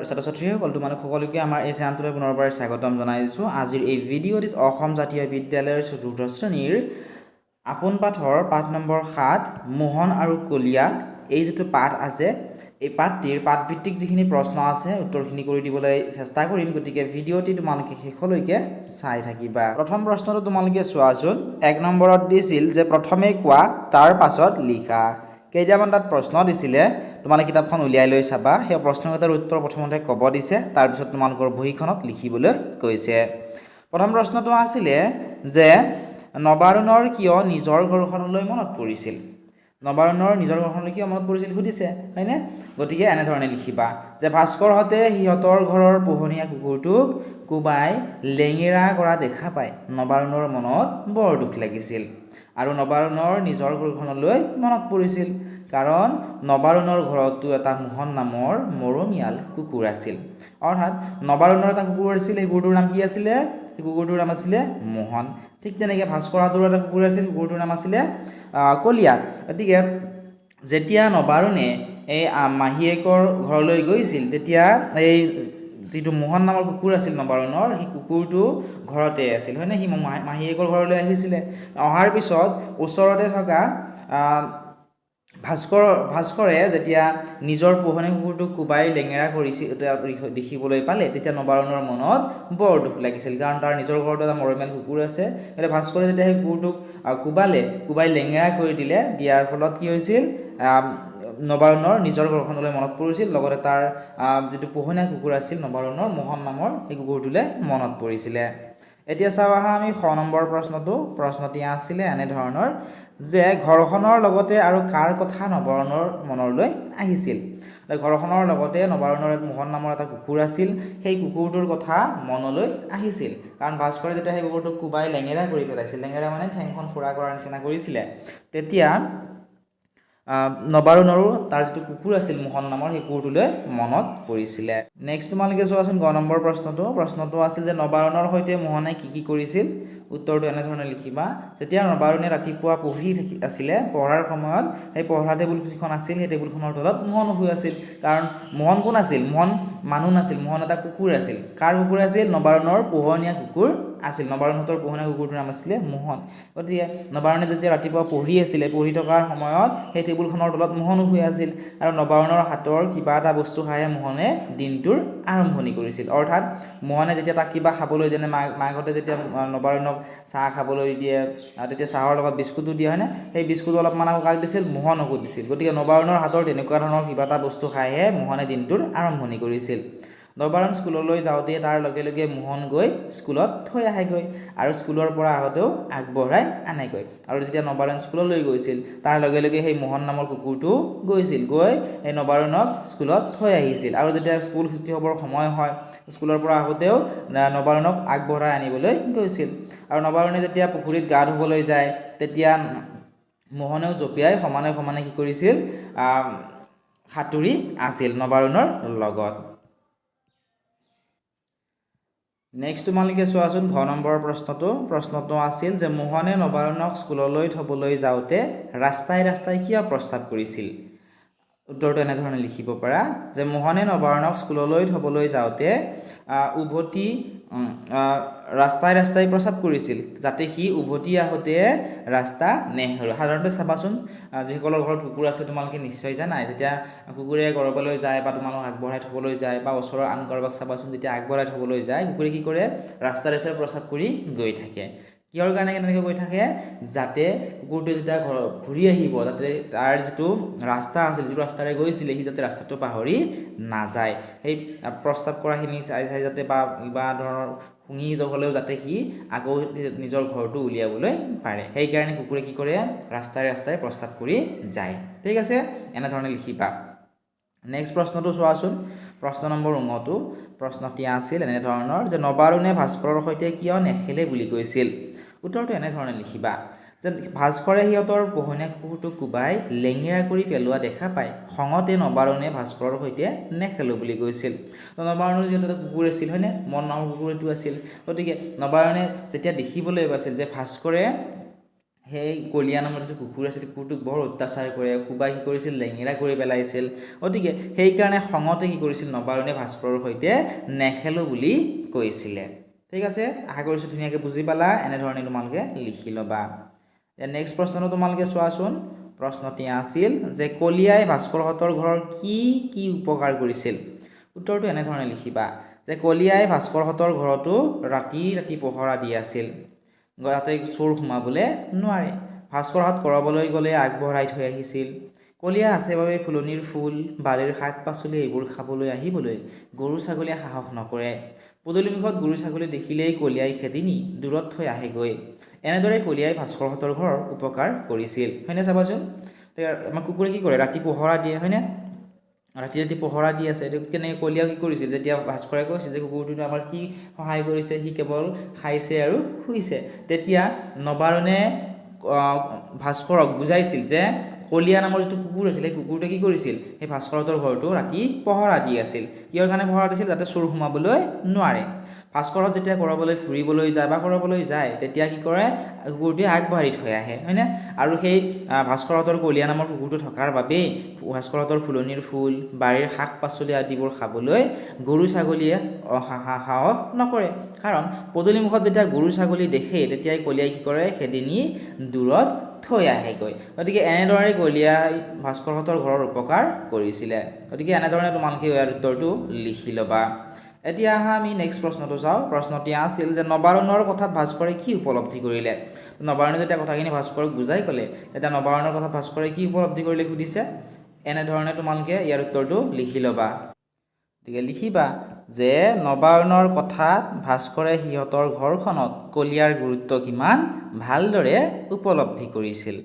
ছাত্ৰ ছাত্ৰীসকল তোমালোক সকলোকে আমাৰ এই চেনেলটোলৈ পুনৰবাৰ স্বাগতম জনাইছোঁ। আজিৰ এই ভিডিঅ'টিত অসম জাতীয় বিদ্যালয়ৰ চতুৰ্থ শ্ৰেণীৰ আপোন পাঠৰ পাঠ নম্বৰ 7 মোহন আৰু কলীয়া এই যিটো পাঠ আছে এই পাঠটিৰ পাঠভিত্তিক যিখিনি প্ৰশ্ন আছে উত্তৰখিনি কৰি দিবলৈ চেষ্টা কৰিম। গতিকে ভিডিঅ'টি তোমালোকে শেষলৈকে চাই থাকিবা। প্ৰথম প্ৰশ্নটো তোমালোকে চোৱাচোন। 1 নম্বৰত দিছিল যে প্ৰথমে কোৱা তাৰ পাছত লিখা। কেইটামান তাত প্ৰশ্ন দিছিলে, তোমালোকে কিতাপখন উলিয়াই লৈ চাবা। সেই প্ৰশ্নকেইটাৰ উত্তৰ প্ৰথমতে ক'ব দিছে, তাৰপিছত তোমালোকৰ বহীখনত লিখিবলৈ কৈছে। প্ৰথম প্ৰশ্নটো আছিলে যে নবাৰুণৰ কিয় নিজৰ ঘৰখনলৈ মনত পৰিছিল। নবাৰুণৰ নিজৰ ঘৰখনলৈ কিয় মনত পৰিছিল সুধিছে, হয়নে? গতিকে এনেধৰণে লিখিবা যে ভাস্কৰহঁতে সিহঁতৰ ঘৰৰ পোহনীয়া কুকুৰটোক কোবাই লেঙেৰা কৰা দেখা পাই নবাৰুণৰ মনত বৰ দুখ লাগিছিল আৰু নবাৰুণৰ নিজৰ ঘৰখনলৈ মনত পৰিছিল কাৰণ নবাৰুণৰ ঘৰতো এটা মোহন নামৰ মৰমীয়াল কুকুৰ আছিল। অৰ্থাৎ নবাৰুণৰ এটা কুকুৰ আছিল, সেই কুকুৰটোৰ নাম কি আছিলে? সেই কুকুৰটোৰ নাম আছিলে মোহন। ঠিক তেনেকৈ ভাস্কৰহঁতৰো এটা কুকুৰ আছিল, কুকুৰটোৰ নাম আছিলে কলীয়া। গতিকে যেতিয়া নবাৰুণে এই মাহীয়েকৰ ঘৰলৈ গৈছিল তেতিয়া এই যিটো মোহন নামৰ কুকুৰ আছিল নবাৰুণৰ, সেই কুকুৰটো ঘৰতে আছিল, হয়নে? সি মাহীয়েকৰ ঘৰলৈ আহিছিলে। অহাৰ পিছত ওচৰতে থকা ভাস্কৰে যেতিয়া নিজৰ পোহনীয়া কুকুৰটোক কোবাই লেঙেৰা কৰিছিল দেখিবলৈ পালে তেতিয়া নবাৰুণৰ মনত বৰ দুখ লাগিছিল কাৰণ তাৰ নিজৰ ঘৰতো এটা মৰমীয়াল কুকুৰ আছে। এতিয়া ভাস্কৰে যেতিয়া সেই কুকুৰটোক কোবাই লেঙেৰা কৰি দিয়াৰ ফলত কি হৈছিল, নবাৰুণৰ নিজৰ ঘৰখনলৈ মনত পৰিছিল, লগতে তাৰ যিটো পোহনীয়া কুকুৰ আছিল নবাৰুণৰ মোহন নামৰ সেই কুকুৰটোলৈ মনত পৰিছিলে। এতিয়া চাওঁ আহা আমি 6 নম্বৰ প্ৰশ্নটি আছিলে এনেধৰণৰ যে ঘৰখনৰ লগতে আৰু কাৰ কথা নবাৰুণৰ মনলৈ আহিছিল। ঘৰখনৰ লগতে নবাৰুণৰ মোহন নামৰ এটা কুকুৰ আছিল, সেই কুকুৰটোৰ কথা মনলৈ আহিছিল কাৰণ ভাস্কৰে যেতিয়া সেই কুকুৰটোক কোবাই লেঙেৰা কৰি পেলাইছিল, লেঙেৰা মানে ঠেংখন খুৰা কৰাৰ নিচিনা কৰিছিলে, তেতিয়া নবাৰুণৰো তাৰ যিটো কুকুৰ আছিল মোহন নামৰ সেই কুকুৰটোলৈ মনত পৰিছিলে। নেক্সট তোমালোকে চোৱাচোন 9 নম্বৰ প্ৰশ্নটো আছিল যে নবাৰুণৰ সৈতে মোহনে কি কি কৰিছিল। উত্তৰটো এনেধৰণে লিখিবা। যেতিয়া নবাৰুণে ৰাতিপুৱা পঢ়ি আছিলে, পঢ়াৰ সময়ত সেই পঢ়া টেবুল যিখন আছিল সেই টেবুলখনৰ তলত মোহন শুই আছিল। কাৰণ মোহন কোন আছিল? মোহন মানুহ নাছিল, মোহন এটা কুকুৰ আছিল। কাৰ কুকুৰ আছিল? নবাৰুণৰ পোহনীয়া কুকুৰ আছিল। নবাৰুণহঁতৰ পোহনীয়া কুকুৰটোৰ নাম আছিলে মোহন। গতিকে নবাৰুণে যেতিয়া ৰাতিপুৱা পঢ়ি আছিলে, পঢ়ি থকাৰ সময়ত সেই টেবুলখনৰ তলত মোহনো শুই আছিল আৰু নবাৰুণৰ হাতৰ কিবা এটা বস্তু খায়ে মোহনে দিনটোৰ আৰম্ভণি কৰিছিল। অৰ্থাৎ মোহনে যেতিয়া তাক কিবা খাবলৈ দিয়ে, মাকহঁতে যেতিয়া নবাৰুণক চাহ খাবলৈ দিয়ে তেতিয়া চাহৰ লগত বিস্কুটো দিয়ে, হয়নে? সেই বিস্কুট অলপমান আকৌ কাক দিছিল? মোহনকো দিছিল। গতিকে নবাৰুণৰ হাতৰ তেনেকুৱা ধৰণৰ কিবা এটা বস্তু খাইহে মোহনে দিনটোৰ আৰম্ভণি কৰিছিল। নবাৰুণ স্কুললৈ যাওঁতে তাৰ লগে লগে মোহন গৈ স্কুলত থৈ আহেগৈ আৰু স্কুলৰ পৰা আহোঁতেও আগবঢ়াই আনেগৈ। আৰু যেতিয়া নবাৰুণ স্কুললৈ গৈছিল তাৰ লগে লগে সেই মোহন নামৰ কুকুৰটো গৈ এই নবাৰুণক স্কুলত থৈ আহিছিল আৰু যেতিয়া স্কুল ছুটি হ'বৰ সময় হয় স্কুলৰ পৰা আহোঁতেও নবাৰুণক আগবঢ়াই আনিবলৈ গৈছিল। আৰু নবাৰুণে যেতিয়া পুখুৰীত গা ধুবলৈ যায় তেতিয়া মোহনেও জঁপিয়াই সমানে সমানে কি কৰিছিল? সাঁতুৰি আছিল নবাৰুণৰ লগত। নেক্সট তোমালোকে চোৱাচোন 10 নম্বৰ প্ৰশ্নটো আছিল যে মোহনে নবাৰুণক স্কুললৈ থ'বলৈ যাওঁতে ৰাস্তাই ৰাস্তাই কিয় প্ৰস্তাৱ কৰিছিল। উত্তৰটো এনেধৰণে লিখিব পাৰা যে মোহনে নবাৰুণক স্কুললৈ থ'বলৈ যাওঁতে উভতি ৰাস্তাই ৰাস্তাই প্ৰস্তাৱ কৰিছিল যাতে সি উভতি আহোঁতে ৰাস্তা নেহেৰুৱায়। সাধাৰণতে চাবাচোন যিসকলৰ ঘৰত কুকুৰ আছে তোমালোকে নিশ্চয় জানাই, যেতিয়া কুকুৰে ক'ৰবালৈ যায় বা তোমালোক আগবঢ়াই থ'বলৈ যায় বা ওচৰৰ আন কাৰোবাক চাবাচোন যেতিয়া আগবঢ়াই থ'বলৈ যায় কুকুৰে কি কৰে? ৰাস্তাই ৰাস্তাই প্ৰস্তাৱ কৰি গৈ থাকে। কিহৰ কাৰণে কেনেকৈ গৈ থাকে? যাতে কুকুৰটোৱে যেতিয়া ঘূৰি আহিব যাতে তাৰ যিটো ৰাস্তা আছিল, যিটো ৰাস্তাৰে গৈছিলে সি যাতে ৰাস্তাটো পাহৰি নাযায়। সেই প্ৰস্তাৱ কৰাখিনি চাই যাতে বা কিবা ধৰণৰ শুঙি হ'লেও যাতে সি আকৌ নিজৰ ঘৰটো উলিয়াবলৈ পাৰে, সেইকাৰণে কুকুৰে কি কৰে? ৰাস্তাই ৰাস্তাই প্ৰস্তাৱ কৰি যায়। ঠিক আছে, এনেধৰণে লিখিবা। নেক্সট প্ৰশ্নটো চোৱাচোন। প্ৰশ্ন নম্বৰ 9 প্ৰশ্নটি আছিল এনেধৰণৰ যে নবাৰুণে ভাস্কৰৰ সৈতে কিয় নেখেলে বুলি কৈছিল। উত্তৰটো এনেধৰণে লিখিবা যে ভাস্কৰে সিহঁতৰ পোহনীয়া কুকুৰটোক কোবাই লেঙেৰা কৰি পেলোৱা দেখা পাই খঙতে নবাৰুণে ভাস্কৰৰ সৈতে নেখেলোঁ বুলি কৈছিল। নবাৰুণৰ যিহেতু এটা কুকুৰ আছিল, হয়নে? মন নামৰ কুকুৰ এইটো আছিল। গতিকে নবাৰুণে যেতিয়া দেখিবলৈ পাইছিল যে ভাস্কৰে সেই কলীয়া নামৰ যিটো কুকুৰ আছিল কুকুৰটোক বৰ অত্যাচাৰ কৰে, কোবাই কি কৰিছিল লেঙেৰা কৰি পেলাইছিল। গতিকে সেইকাৰণে খঙতে কি কৰিছিল নবাৰুণে ভাস্কৰৰ সৈতে নেখেলোঁ বুলি কৈছিলে। ঠিক আছে, আশা কৰিছোঁ ধুনীয়াকৈ বুজি পালা। এনেধৰণে তোমালোকে লিখি ল'বা। নেক্সট প্ৰশ্নটো তোমালোকে চোৱাচোন। প্ৰশ্নটি আছিল যে কলীয়াই ভাস্কৰহঁতৰ ঘৰৰ কি কি উপকাৰ কৰিছিল। উত্তৰটো এনেধৰণে লিখিবা যে কলীয়াই ভাস্কৰহঁতৰ ঘৰতো ৰাতি ৰাতি পহৰা দি আছিল, যাতে চোৰ সোমাবলৈ নোৱাৰে। ভাস্কৰহঁত কৰবলৈ গ'লে আগবঢ়াই থৈ আহিছিল। কলীয়া আছে বাবে ফুলনিৰ ফুল, বাৰীৰ শাক পাচলি এইবোৰ খাবলৈ আহিবলৈ গৰু ছাগলীয়ে সাহস নকৰে। পদূলিমুখত গৰু ছাগলী দেখিলেই কলীয়াই খেদি নি দূৰত থৈ আহেগৈ। এনেদৰে কলীয়াই ভাস্কৰহঁতৰ ঘৰৰ উপকাৰ কৰিছিল, হয়নে? চাবাচোন, আমাৰ কুকুৰে কি কৰে? ৰাতি পহৰা দিয়ে, হয়নে? ৰাতি ৰাতি পহৰা দি আছে। এইটো কেনেকৈ কলীয়াও কি কৰিছিল? যেতিয়া ভাস্কৰে কৈছিল যে কুকুৰটোৱে আমাৰ কি সহায় কৰিছে, সি কেৱল খাইছে আৰু শুইছে, তেতিয়া নবাৰুণে ভাস্কৰক বুজাইছিল যে কলীয়া নামৰ যিটো কুকুৰ আছিল সেই কুকুৰটোৱে কি কৰিছিল? সেই ভাস্কৰহঁতৰ ঘৰটো ৰাতি পহৰা দি আছিল। কিহৰ কাৰণে পহৰা দিছিল? যাতে চোৰ সোমাবলৈ নোৱাৰে। ভাস্কৰহঁত যেতিয়া কৰবালৈ ফুৰিবলৈ যায় বা কৰবালৈ যায়, তেতিয়া কি কৰে? কুকুৰটোৱে আগবাঢ়ি থৈ আহে, হয়নে? আৰু সেই ভাস্কৰহঁতৰ কলীয়া নামৰ কুকুৰটো থকাৰ বাবেই ভাস্কৰহঁতৰ ফুলনিৰ ফুল, বাৰীৰ শাক পাচলি আদিবোৰ খাবলৈ গৰু ছাগলীয়ে সাহস নকৰে। কাৰণ পদূলিমুখত যেতিয়া গৰু ছাগলী দেখে, তেতিয়াই কলীয়াই কি কৰে? খেদি নি দূৰত থৈ আহেগৈ। গতিকে এনেদৰে কলীয়াই ভাস্কৰহঁতৰ ঘৰৰ উপকাৰ কৰিছিলে। গতিকে এনেধৰণে তোমালোকে ইয়াৰ উত্তৰটো লিখি ল'বা। এতিয়া আহা আমি নেক্সট প্ৰশ্নটো চাওঁ। প্ৰশ্নটি আছিল যে নবাৰুণৰ কথাত ভাস্কৰে কি উপলব্ধি কৰিলে। নবাৰুণে যেতিয়া কথাখিনি ভাস্কৰক বুজাই ক'লে, তেতিয়া নবাৰুণৰ কথাত ভাস্কৰে কি উপলব্ধি কৰিলে সুধিছে। এনেধৰণে তোমালোকে ইয়াৰ উত্তৰটো লিখি ল'বা। গতিকে লিখিবা যে নবাৰুণৰ কথাত ভাস্কৰে সিহঁতৰ ঘৰখনত কলীয়াৰ গুৰুত্ব কিমান ভালদৰে উপলব্ধি কৰিছিল।